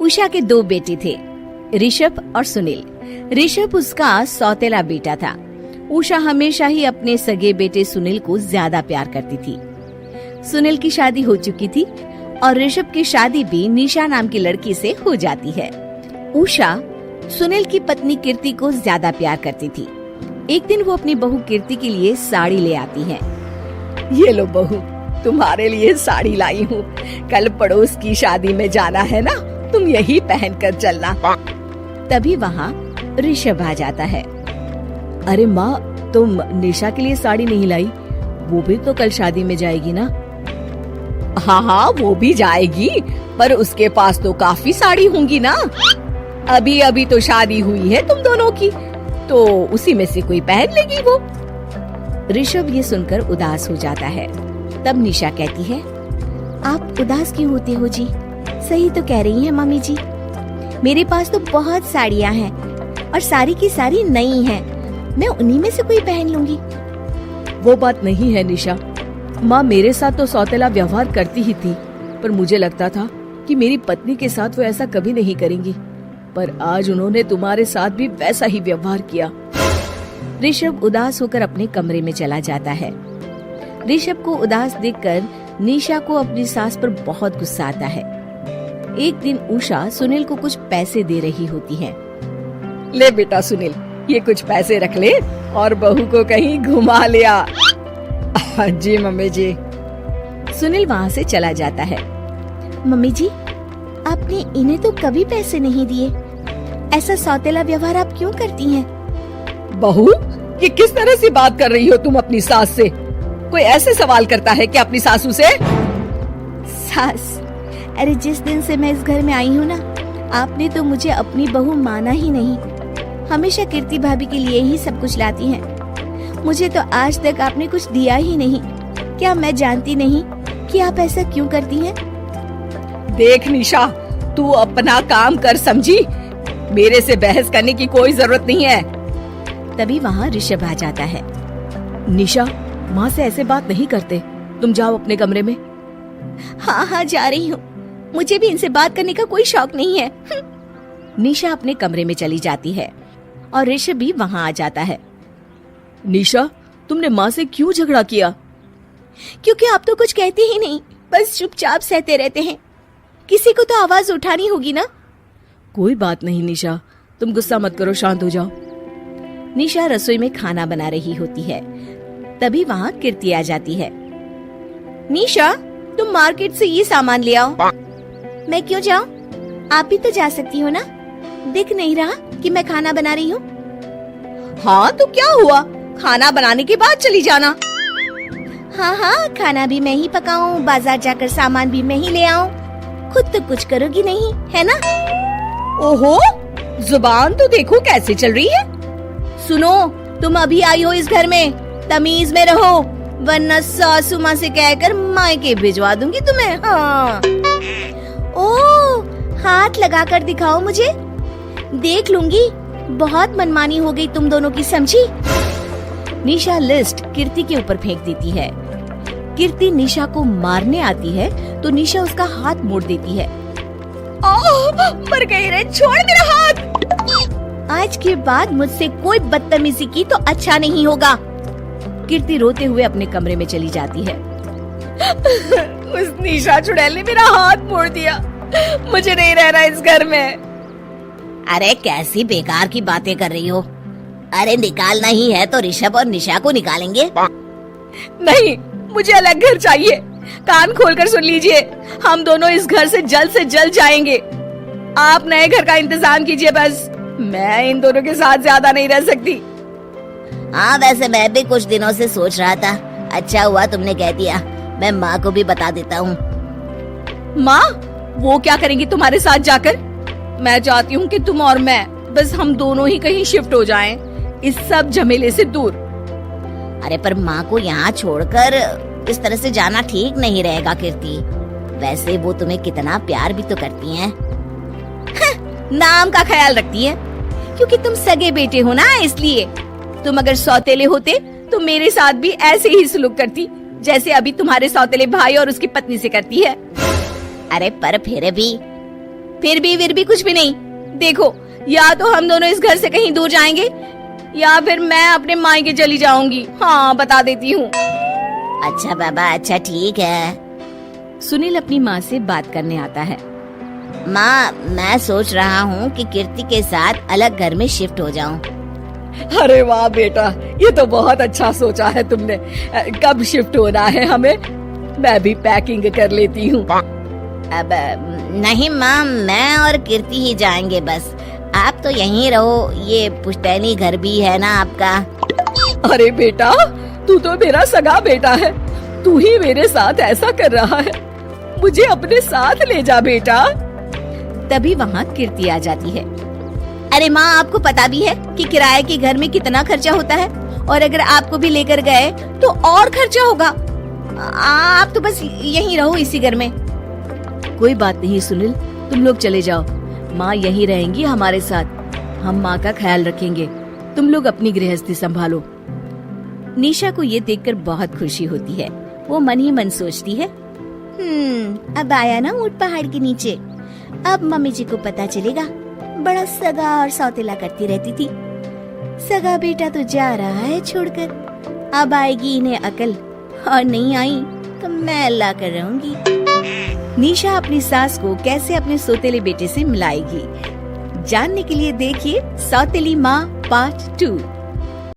उषा के 2 बेटे थे, ऋषभ और सुनील। ऋषभ उसका सौतेला बेटा था। उषा हमेशा ही अपने सगे बेटे सुनील को ज्यादा प्यार करती थी। सुनील की शादी हो चुकी थी और ऋषभ की शादी भी निशा नाम की लड़की से हो जाती है। उषा सुनील की पत्नी कीर्ति को ज्यादा प्यार करती थी। एक दिन वो अपनी बहू कीर्ति के लिए साड़ी ले आती है। ये लो बहू, तुम्हारे लिए साड़ी लाई हूँ। कल पड़ोस की शादी में जाना है ना, तुम यही पहन कर चलना। तभी वहाँ ऋषभ आ जाता है। अरे माँ, तुम निशा के लिए साड़ी नहीं लाई? वो भी तो कल शादी में जाएगी ना? हाँ हाँ, वो भी जाएगी, पर उसके पास तो काफी साड़ी होंगी ना। अभी अभी तो शादी हुई है तुम दोनों की, तो उसी में से कोई पहन लेगी वो। ऋषभ ये सुनकर उदास हो जाता है। तब निशा कहती है, आप उदास क्यों होते हो जी? सही तो कह रही हैं मम्मी जी। मेरे पास तो बहुत साड़ियाँ हैं और सारी की सारी नई हैं। मैं उन्हीं में से कोई पहन लूंगी। वो बात नहीं है निशा। माँ मेरे साथ तो सौतेला व्यवहार करती ही थी, पर मुझे लगता था कि मेरी पत्नी के साथ वो ऐसा कभी नहीं करेंगी, पर आज उन्होंने तुम्हारे साथ भी वैसा ही व्यवहार किया। ऋषभ उदास होकर अपने कमरे में चला जाता है। ऋषभ को उदास देखकर निशा को अपनी सास पर बहुत गुस्सा आता है। एक दिन उषा सुनील को कुछ पैसे दे रही होती है। ले बेटा सुनील, ये कुछ पैसे रख ले और बहू को कहीं घुमा लिया। जी मम्मी जी। सुनील वहाँ से चला जाता है। मम्मी जी, आपने इन्हें तो कभी पैसे नहीं दिए। ऐसा सौतेला व्यवहार आप क्यों करती हैं? बहू, ये किस तरह से बात कर रही हो तुम अपनी सास से? कोई ऐसे सवाल करता है कि अपनी सासू से? सास, अरे जिस दिन से मैं इस घर में आई हूँ ना, आपने तो मुझे अपनी बहू माना ही नहीं। हमेशा कीर्ति भाभी के लिए ही सब कुछ लाती हैं। मुझे तो आज तक आपने कुछ दिया ही नहीं। क्या मैं जानती नहीं कि आप ऐसा क्यों करती हैं? देख निशा, तू अपना काम कर समझी। मेरे से बहस करने की कोई जरूरत नहीं है। तभी वहाँ ऋषभ आ जाता है। निशा, माँ से ऐसे बात नहीं करते। तुम जाओ अपने कमरे में। हाँ हाँ, जा रही हूँ। मुझे भी इनसे बात करने का कोई शौक नहीं है। निशा अपने कमरे में चली जाती है और ऋषभ भी वहाँ आ जाता है। निशा, तुमने माँ से क्यों झगड़ा किया? क्योंकि आप तो कुछ कहते ही नहीं, बस चुपचाप सहते रहते हैं। किसी को तो आवाज उठानी होगी ना। कोई बात नहीं निशा, तुम गुस्सा मत करो, शांत हो जाओ। निशा रसोई में खाना बना रही होती है। तभी वहाँ कीर्ति आ जाती है। निशा, तुम मार्केट से ये सामान ले आओ। मैं क्यों जाऊँ? आप भी तो जा सकती हो ना। दिख नहीं रहा कि मैं खाना बना रही हूँ? हाँ तो क्या हुआ, खाना बनाने के बाद चली जाना। हाँ हाँ, खाना भी मैं ही पकाऊं, बाजार जाकर सामान भी मैं ही ले आऊं। खुद तो कुछ करोगी नहीं, है ना? ओहो, जुबान तो देखो कैसे चल रही है। सुनो, तुम अभी आई हो इस घर में, तमीज में रहो, वरना सासू माँ से कहकर मायके भिजवा दूंगी तुम्हें। हाँ। ओह, हाथ लगा कर दिखाओ मुझे, देख लूंगी। बहुत मनमानी हो गई तुम दोनों की, समझी? निशा लिस्ट कीर्ति के ऊपर फेंक देती है। कीर्ति निशा को मारने आती है तो निशा उसका हाथ मोड़ देती है। मर गई रे, छोड़ मेरा हाथ। आज के बाद मुझसे कोई बदतमीजी की तो अच्छा नहीं होगा। कीर्ति रोते हुए अपने कमरे में चली जाती है। उस निशा चुड़ैल ने मेरा हाथ मोड़ दिया। मुझे नहीं रहना इस घर में। अरे कैसी बेकार की बातें कर रही हो? अरे निकालना ही है तो ऋषभ और निशा को निकालेंगे। नहीं, मुझे अलग घर चाहिए। कान खोलकर सुन लीजिए, हम दोनों इस घर से जल्द जाएंगे। आप नए घर का इंतजाम कीजिए बस। मैं इन दोनों के साथ ज्यादा नहीं रह सकती। हाँ, वैसे मैं भी कुछ दिनों से सोच रहा था। अच्छा हुआ तुमने कह दिया, मैं माँ को भी बता देता हूँ। माँ, वो क्या करेंगी तुम्हारे साथ जाकर? मैं चाहती हूँ कि तुम और मैं, बस हम दोनों ही कहीं शिफ्ट हो जाएं, इस सब झमेले से दूर। अरे पर माँ को यहाँ छोड़कर इस तरह से जाना ठीक नहीं रहेगा कीर्ति। वैसे वो तुम्हें कितना प्यार भी तो करती हैं। नाम का ख्याल रखती है, क्योंकि तुम सगे बेटे हो ना, इसलिए। तुम अगर सौतेले होते तो मेरे साथ भी ऐसे ही सलूक करती, जैसे अभी तुम्हारे सौतेले भाई और उसकी पत्नी से करती है। अरे पर फिर भी फिर भी कुछ भी नहीं। देखो, या तो हम दोनों इस घर से कहीं दूर जाएंगे या फिर मैं अपने मायके चली जाऊंगी। हाँ, बता देती हूँ। अच्छा बाबा, अच्छा ठीक है। सुनील अपनी माँ से बात करने आता है। माँ, मैं सोच रहा हूँ कि कीर्ति के साथ अलग घर में शिफ्ट हो जाऊँ। अरे वाह बेटा, ये तो बहुत अच्छा सोचा है तुमने। कब शिफ्ट होना है हमें? मैं भी पैकिंग कर लेती हूँ। अब नहीं माँ, मैं और कीर्ति ही जाएंगे बस। आप तो यहीं रहो, ये पुश्तैनी घर भी है ना आपका। अरे बेटा, तू तो मेरा सगा बेटा है, तू ही मेरे साथ ऐसा कर रहा है। मुझे अपने साथ ले जा बेटा। तभी वहाँ कीर्ति आ जाती है। अरे माँ, आपको पता भी है कि किराए के घर में कितना खर्चा होता है, और अगर आपको भी लेकर गए तो और खर्चा होगा। आप तो बस यहीं रहो इसी घर में। कोई बात नहीं सुनील, तुम लोग चले जाओ, माँ यहीं रहेंगी हमारे साथ। हम माँ का ख्याल रखेंगे, तुम लोग अपनी गृहस्थी संभालो। निशा को ये देखकर बहुत खुशी होती है। वो मन ही मन सोचती है, अब आया ना ऊंट पहाड़ के नीचे। अब मम्मी जी को पता चलेगा, बड़ा सगा और सौतेला करती रहती थी। सगा बेटा तो जा रहा है छोड़कर, अब आएगी इन्हें अकल, और नहीं आई तो मैं अल्लाह कर रहूंगी। निशा अपनी सास को कैसे अपने सौतेले बेटे से मिलाएगी, जानने के लिए देखिए सौतेली माँ पार्ट 2।